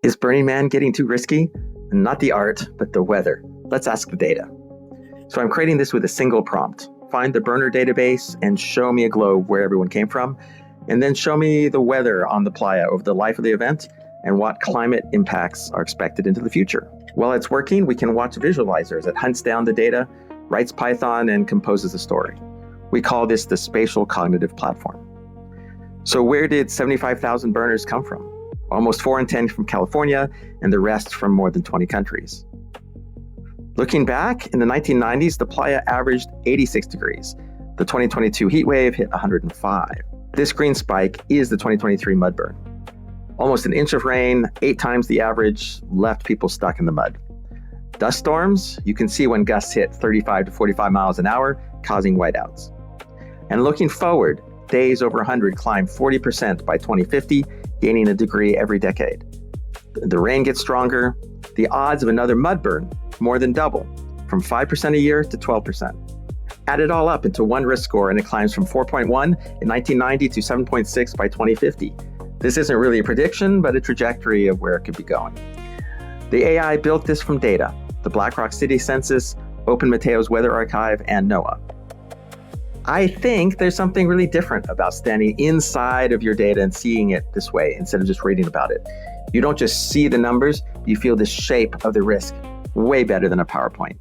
Is Burning Man getting too risky? Not the art, but the weather. Let's ask the data. So I'm creating this with a single prompt. Find the burner database and show me a globe where everyone came from, and then show me the weather on the playa over the life of the event and what climate impacts are expected into the future. While it's working, we can watch visualizers. It hunts down the data, writes Python, and composes a story. We call this the spatial cognitive platform. So where did 75,000 burners come from? Almost 4 in 10 from California, and the rest from more than 20 countries. Looking back, in the 1990s, the playa averaged 86 degrees. The 2022 heat wave hit 105. This green spike is the 2023 mud burn. Almost an inch of rain, 8 times the average, left people stuck in the mud. Dust storms, you can see when gusts hit 35 to 45 miles an hour, causing whiteouts. And looking forward, days over 100 climbed 40% by 2050, gaining a degree every decade. The rain gets stronger, the odds of another mud burn more than double, from 5% a year to 12%. Add it all up into one risk score and it climbs from 4.1 in 1990 to 7.6 by 2050. This isn't really a prediction, but a trajectory of where it could be going. The AI built this from data, the Black Rock City Census, Open Mateo's Weather Archive, and NOAA. I think there's something really different about standing inside of your data and seeing it this way instead of just reading about it. You don't just see the numbers, you feel the shape of the risk way better than a PowerPoint.